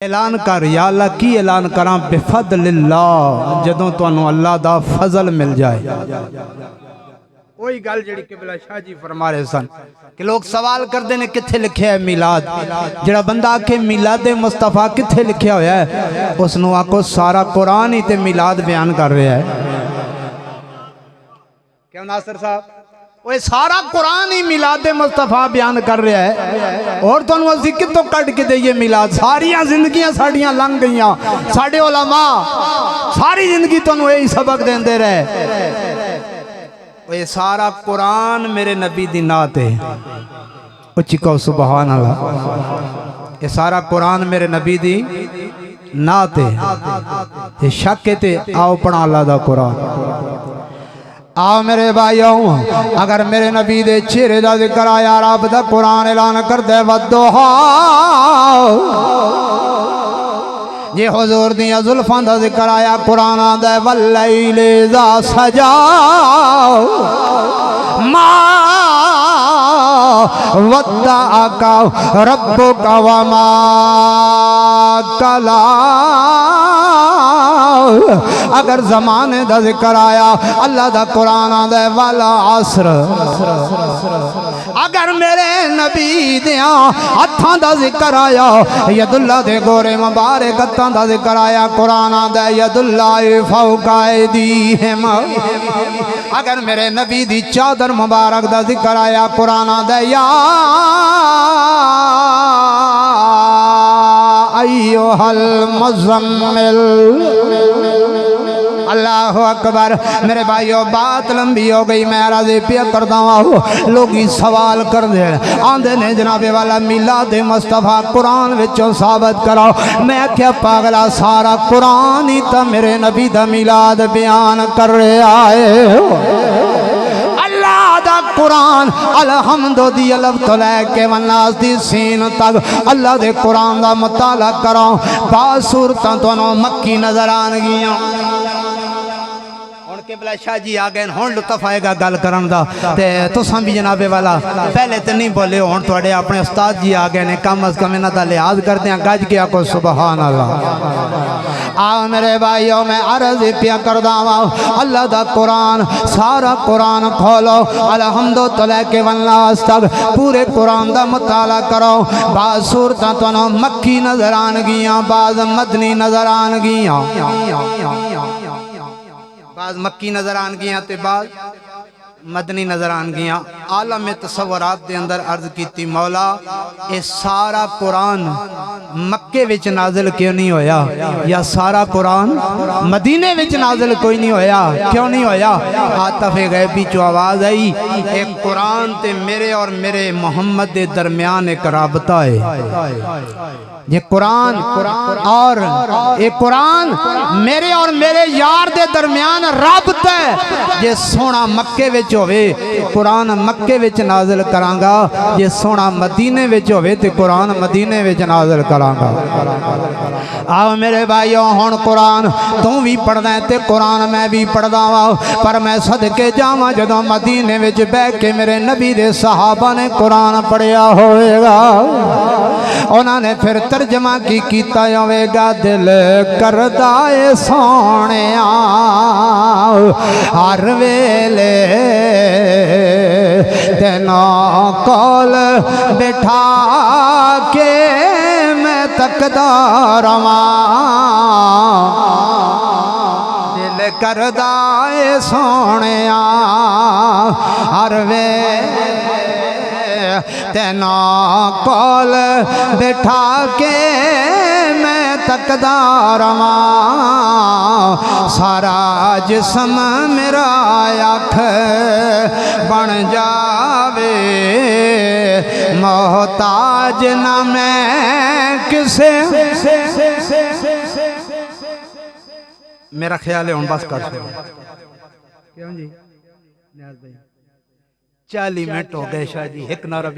اعلان کر یا اللہ کی اعلان کراں بفضل اللہ جدوں تانوں اللہ دا فضل مل جائے۔ وہی گل جڑی قبلہ شاہ جی فرما رہے سن کہ لوگ سوال کردے نے کتھے لکھیا ہے میلاد، جڑا بندہ آکھے میلاد مصطفیٰ کتھے لکھیا ہویا ہے اس نو آکھو سارا قرآن ہی تے میلاد بیان کر رہا ہے۔ کیوں ناصر صاحب؟ وہ سارا قرآن ہی میلاد مصطفیٰ بیان کر رہا ہے، اور تو انہوں اسی کتوں کٹ کے دے یہ میلاد ساریاں زندگیاں ساڑیاں لنگ گئیاں، ساڑے علماء ساری زندگی تو انہوں یہی سبق دین دے رہے۔ وہ سارا قرآن میرے نبی دی نعت ہے، اچھی کہو سبحان اللہ۔ یہ سارا قرآن میرے نبی دی نعت ہے، یہ شک تے آؤ پڑھا اللہ دا قرآن۔ آؤ میرے بھائیوں، اگر میرے نبی دے چہرے دا ذکر آیا رب دا قرآن اعلان کر دے والدوحا، یہ حضور دیا زلفان دا ذکر آیا قرآن دے واللیل اذا سجا ما ودعک ربک وما کلا۔ اگر زمانے دا ذکر آیا اللہ دا قرآن دے والا عصر، اگر میرے نبی دیاں ہتھاں دا ذکر آیا ید اللہ دے گورے مبارک ہتھاں دا ذکر آیا قرآن دے ید اللہ فوق ایدیہم، اگر میرے نبی دی چادر مبارک دا ذکر آیا قرآن دے یا ایوہ المزمل۔ اللہ اکبر۔ میرے بھائیو بات لمبی ہو گئی، میں عرض پیا کردہ ہوں، لوگی سوال کر دے آندھے نے جناب والا میلاد مصطفیٰ قرآن وچوں ثابت کراؤ۔ میں کیا پاگلا سارا قرآن ہی تا میرے نبی دا میلاد بیان کر رہے آئے۔ اللہ دا قرآن الحمد دی الف تو لے کے والناس دی سین تک اللہ دے قرآن دا مطالعہ کراؤ، بعض صورتاں تو انہوں مکی نظر آن گیاں۔ قبلہ شاہ جی آگئے ہون لطف آئے گا گل کرن دا تو سن بھی جناب والا پہلے تو نہیں بولے ہون توڑے اپنے استاد جی آگئے نے کم از کم انہاں دا لحاظ کر دیں گاج گیا کو سبحان اللہ۔ آؤ میرے بھائیوں میں عرض پیا کردہ اللہ دا قرآن سارا قرآن کھولو الحمدو تو لے کے والناس تک پورے قرآن دا مطالعہ کرو۔ بعض صورتاں تو انہوں مکی نظر آن گیاں، بعض مدنی نظر آن گیاں، بعض مکی نظر آن گیاں تے بعض مدنی نظر آن گیاں۔ عالم تصورات دے اندر عرض کیتی مولا اے سارا قرآن مکے وچ نازل کیوں نہیں ہویا، یا سارا قرآن مدینے وچ نازل کوئی نہیں ہویا، کیوں نہیں ہویا؟ عاطف غیبی جو آواز آئی ایک قرآن تے میرے اور میرے محمد دے درمیان ایک رابطہ ہے۔ یہ قرآن اور ایک قرآن میرے اور میرے یار دے درمیان رابطہ ہے۔ یہ سونا مکے وچ ہوئے قرآن مکے وچ نازل کرانگا، یہ سونا مدینے وچ ہوئے تے قرآن مدینے وچ نازل کرانگا۔ آؤ میرے بھائیوں ہون قرآن تم بھی پڑھنا ہے تے قرآن میں بھی پڑھنا ہوں، پر میں صدقے جاواں جدوں مدینے وچ بیٹھ کے میرے نبی دے صحابہ نے قرآن پڑھیا ہوئے گا، انہوں نے پھر ترجمہ کی کیتا ہوئے گا دل کردہ اے سونیا ہر ویلے تینوں کول بٹھا کے میں تکدا رواں، دل کردہ اے سونیا ہر ویلے تینوں کول بٹھا کے میں تکدا رواں، سارا جسم میرا آنکھ بن جاوے، محتاج نہ میں کسے۔ میرا خیال ہے ہوں بس کر کیوں جی 40 منٹ ہو گئے شاہ جی ایک نعرہ